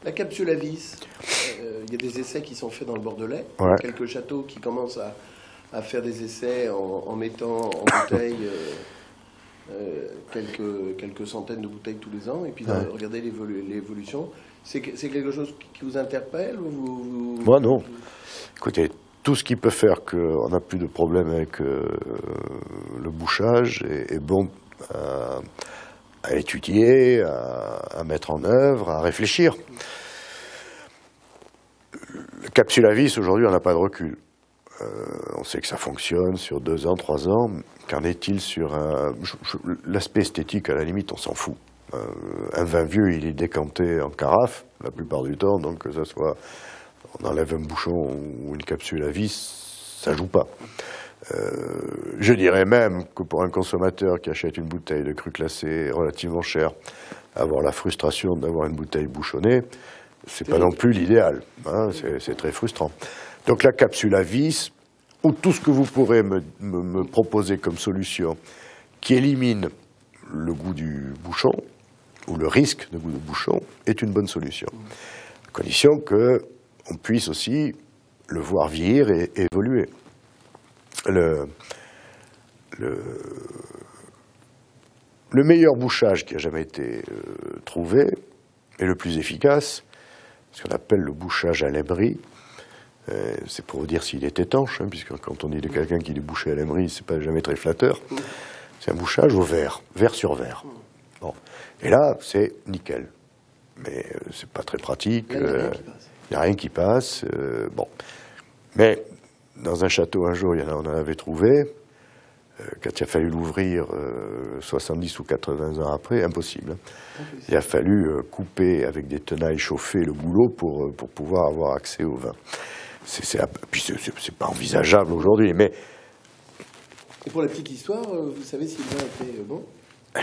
La capsule à vis, il y a des essais qui sont faits dans le Bordelais. Ouais. Quelques châteaux qui commencent à faire des essais en mettant en bouteille quelques centaines de bouteilles tous les ans. Et puis regardez l'évolution. C'est quelque chose qui vous interpelle ou Moi, non. Écoutez, tout ce qui peut faire qu'on n'a plus de problème avec le bouchage est bon à étudier, à mettre en œuvre, à réfléchir. La capsule à vis, aujourd'hui, on n'a pas de recul. On sait que ça fonctionne sur 2 ans, 3 ans. Qu'en est-il sur l'aspect esthétique, à la limite, on s'en fout. Un vin vieux, il est décanté en carafe, la plupart du temps, donc que ça soit, on enlève un bouchon ou une capsule à vis, ça joue pas. Je dirais même que pour un consommateur qui achète une bouteille de cru classé relativement chère, avoir la frustration d'avoir une bouteille bouchonnée, c'est pas non plus l'idéal, hein, c'est très frustrant. Donc la capsule à vis, ou tout ce que vous pourrez me proposer comme solution qui élimine le goût du bouchon, ou le risque de goût de bouchon, est une bonne solution. À condition qu'on puisse aussi le voir vieillir et évoluer. Le meilleur bouchage qui a jamais été trouvé, et le plus efficace, ce qu'on appelle le bouchage à l'emery. C'est pour vous dire s'il est étanche, hein, puisque quand on dit de quelqu'un qui est bouché à l'emery, c'est pas jamais très flatteur. C'est un bouchage au verre, verre sur verre. Bon. Et là, c'est nickel. Mais c'est pas très pratique. Il n'y a rien qui passe. Bon. Mais dans un château, un jour, on en avait trouvé. Quand il a fallu l'ouvrir 70 ou 80 ans après, impossible. Il a fallu couper avec des tenailles chauffées le goulot pour pouvoir avoir accès au vin. Puis c'est pas envisageable aujourd'hui, mais... Et pour la petite histoire, vous savez si le vin était bon?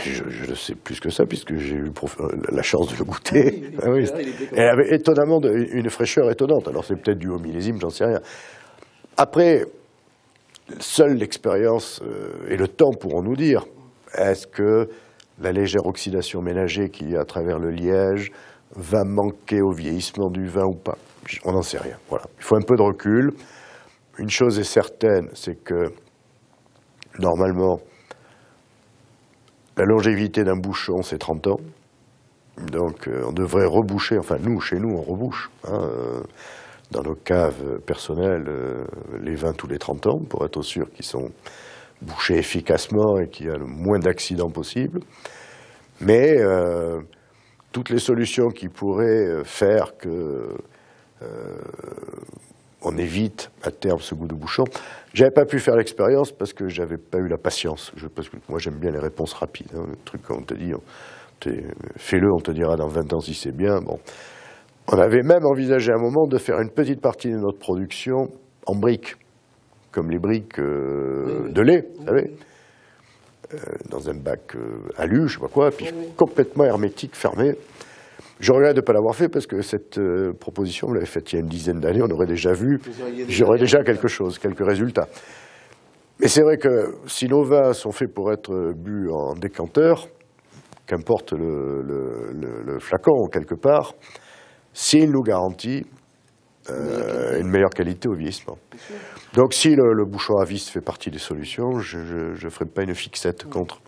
Je le sais plus que ça, puisque j'ai eu la chance de le goûter. Ah oui, Elle avait étonnamment une fraîcheur étonnante. Alors c'est peut-être dû au millésime, j'en sais rien. Après, seule l'expérience et le temps pourront nous dire, est-ce que la légère oxydation ménagée qu'il y a à travers le liège va manquer au vieillissement du vin ou pas? On n'en sait rien. Voilà. Il faut un peu de recul. Une chose est certaine, c'est que normalement, la longévité d'un bouchon, c'est 30 ans. Donc on devrait reboucher, enfin nous, chez nous, on rebouche. Hein, dans nos caves personnelles, les vins tous les 30 ans, pour être sûr qu'ils sont bouchés efficacement et qu'il y a le moins d'accidents possible. Mais toutes les solutions qui pourraient faire que on évite à terme ce goût de bouchon. J'avais pas pu faire l'expérience parce que j'avais pas eu la patience. Parce que moi j'aime bien les réponses rapides. Hein, le truc qu'on te dit, fais-le, on te dira dans 20 ans si c'est bien. Bon. On avait même envisagé à un moment de faire une petite partie de notre production en briques, comme les briques de lait, vous savez, dans un bac alu, je sais pas quoi, puis complètement hermétique, fermé. Je regrette de ne pas l'avoir fait parce que cette proposition, on l'avait faite il y a une dizaine d'années, on aurait déjà vu, j'aurais déjà quelque chose, quelques résultats. Mais c'est vrai que si nos vins sont faits pour être bu en décanteur, qu'importe le flacon quelque part, s'il nous garantit une meilleure qualité au vieillissement. Donc si le bouchon à vis fait partie des solutions, je ne ferai pas une fixette contre.